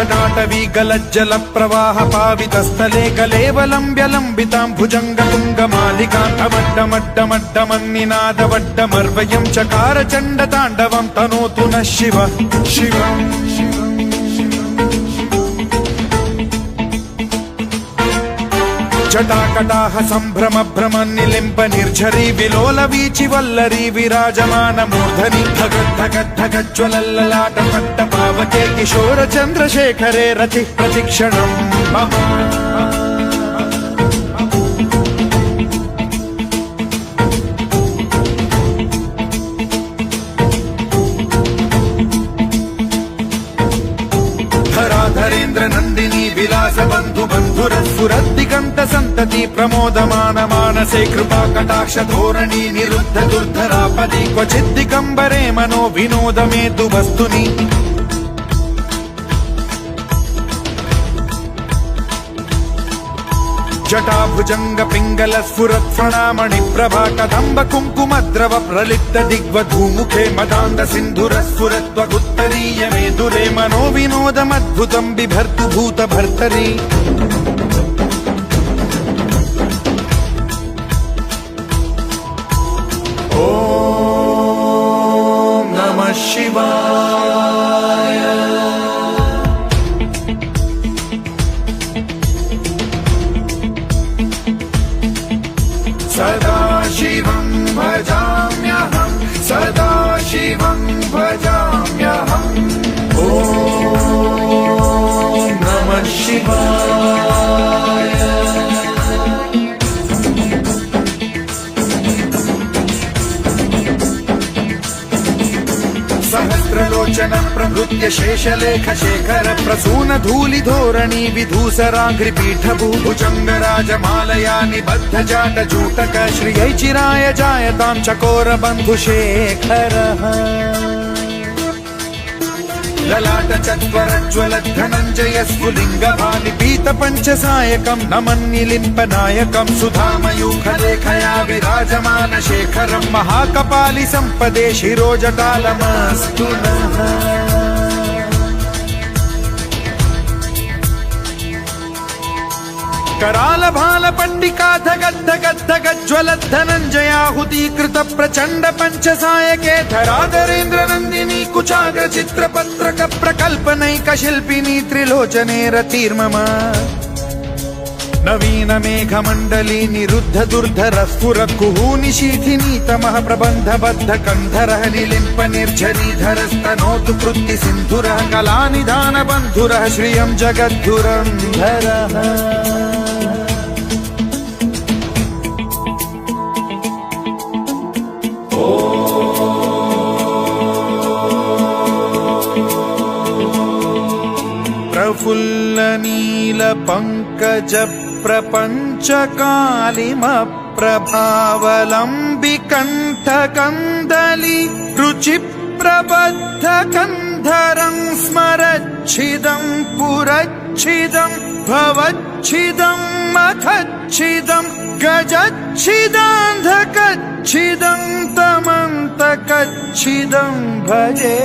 जटाटवी गलज्जल प्रवाह पावितस्थले कलेवलम्ब्य लम्बितां भुजङ्गतुङ्गमालिकां अवड्डमड्डमड्डमन्निनादवड्डमर्वयं चकार चण्डताण्डवं तनोतु नः शिव शिवम् जटाकटाह सम्भ्रम भ्रम निलिम्ब निर्झरी विलोल वीचि वल्लरी विराजमान मूर्धनि धगद्धगद्धगज्ज्वलल्ललाट पट्ट पावके किशोर चन्द्रशेखरे रतिः प्रतिक्षणम् मम धराधरेन्द्र नन्दिनी विलास बन्धु बन्धुरस्फुरद्दिगन्त सन्तति प्रमोदमान मानसे कृपा कटाक्ष धोरणी निरुद्ध दुर्धरापदि क्वचिद्दिगम्बरे मनो विनोदमेतु वस्तुनि जटाभुजंग पिंगल स्फुरत् फणामणि प्रभा कदम्ब कुङ्कुमद्रव प्रलिप्त दिग्वधूमुखे मदान्ध सिन्धुर स्फुरत्वगुत्तरीय मेदुरे मनो विनोदमद्भुतं बिभर्तु भूत भर्तरि ॐ नमः शिवाय सदा शिवं भजाम्यहं सदा शिवं भजाम्यहम् ॐ नमः शिवाय सहस्रलोचन प्रभृत्य शेषलेख शेखर प्रसून धूलि धोरणी विधूसराघ्रिपीठ भुजंगराजमालया निबद्ध जाट जूटक श्रियै चिराय जायतां चकोर बन्धुशेखरः ललाट चत्वरज्वल धनञ्जय स्फुलिङ्ग भालिपीत पञ्चसायकं नमन्निलिम्प नायकं सुधामयूखलेखया विराजमान शेखरं महाकपालि सम्पदे शिरोजटालमस्तु नः कराल भाल पंडिका धगद्धगद्धगज्ज्वल धनञ्जयाहुतीकृत प्रचण्ड पञ्चसायके धराधरेन्द्र नन्दिनी कुचाग्र चित्रपत्रक प्रकल्पनैक शिल्पिनी त्रिलोचने रतिर्मम नवीन मेघमण्डली निरुद्ध दुर्धर स्फुर कुहूनिशीथिनी तमः प्रबन्धबद्ध कन्धरः निलिम्प निर्झरीधरस्तनोतु कृत्ति सिन्धुरः कलानिधान बन्धुरः श्रियं जगद्धुरन्धरः प्रफुल्ल नील पंकज प्रपंच कालिम प्रभावलंबि कंठ कंदली रुचि प्रबद्ध कंधरं स्मरच्छिदं पुरच्छिदं भवच्छिदं मखच्छिदं गजच्छिदान्धकच्छिदं तमन्तकच्छिदं भजे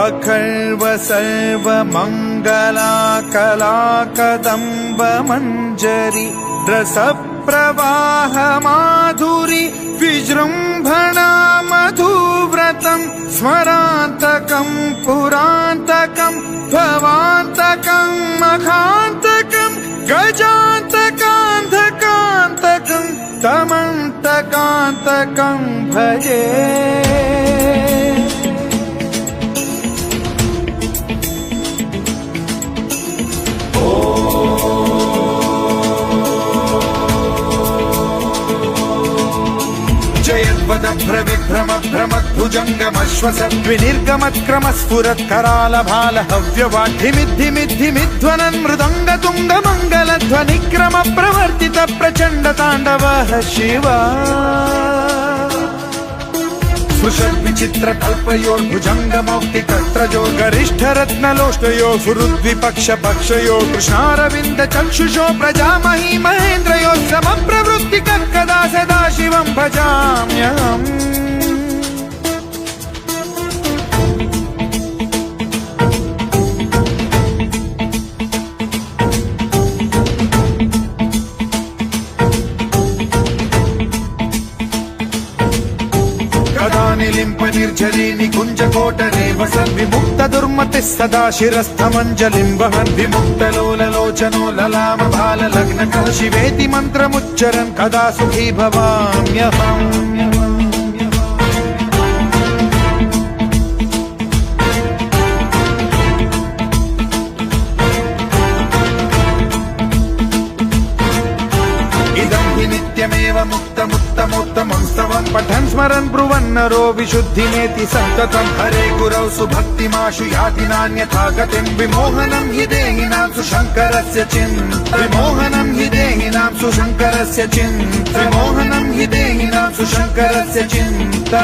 अखर्व सर्व मंगला कला कदम्ब मंजरी रस प्रवाह माधुरी विजृंभणा मधुव्रतं स्मरान्तकं पुरान्तकं भवान्तकं मखान्तकं गजान्तकान्धकान्तकं तमन्तकान्तकं भजे विभ्रम भ्रमद्भुजङ्गमश्वसद्विनिर्गमत्क्रम स्फुरत् कराल भाल हव्यवाढ्यमिद्धिमिद्धिमिध्वनन् मृदङ्ग तुङ्ग मङ्गलध्वनिक्रम प्रवर्तित प्रचण्ड ताण्डवः शिवा सुषद्विचित्र कल्पयोर्भुजङ्ग मौक्तिकत्रयो गरिष्ठ रत्नलोष्टयो सुहृद्विपक्ष पक्षयो कृष्णारविन्द चक्षुषो प्रजामही महेन्द्रयो समप्रवृत्ति कदा सदा शिवं भजाम्यहम् निर्झरी निकुञ्जकोटरे वसन् विमुक्त दुर्मतिः सदा शिरस्थमञ्जलिं वहन् विमुक्तलोललोचनो ललाम बाललग्नकः शिवेति मन्त्रमुच्चरन् कदा सुखी भवाम्यहम् नित्यमेव मुक्तमुत्तमोत्तमं स्तवं पठन् स्मरन् ब्रुवन्नरो विशुद्धिमेति सन्ततं हरे गुरौ सुभक्तिमाशु याति नान्यथा गतिं विमोहनं हि देहिनां सुशङ्करस्य चिन्ता विमोहनं हि देहिनां सुशङ्करस्य चिन्ता विमोहनं हि देहिनां सुशङ्करस्य चिन्ता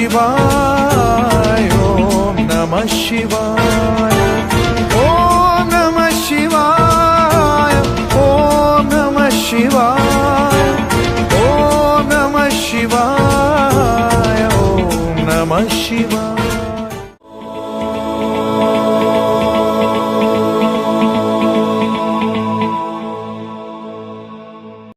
शिवाय ओम नमः शिवाय ओम नमः शिवाय ओम नमः शिवाय ओम नमः शिवाय ओम नमः शिवाय।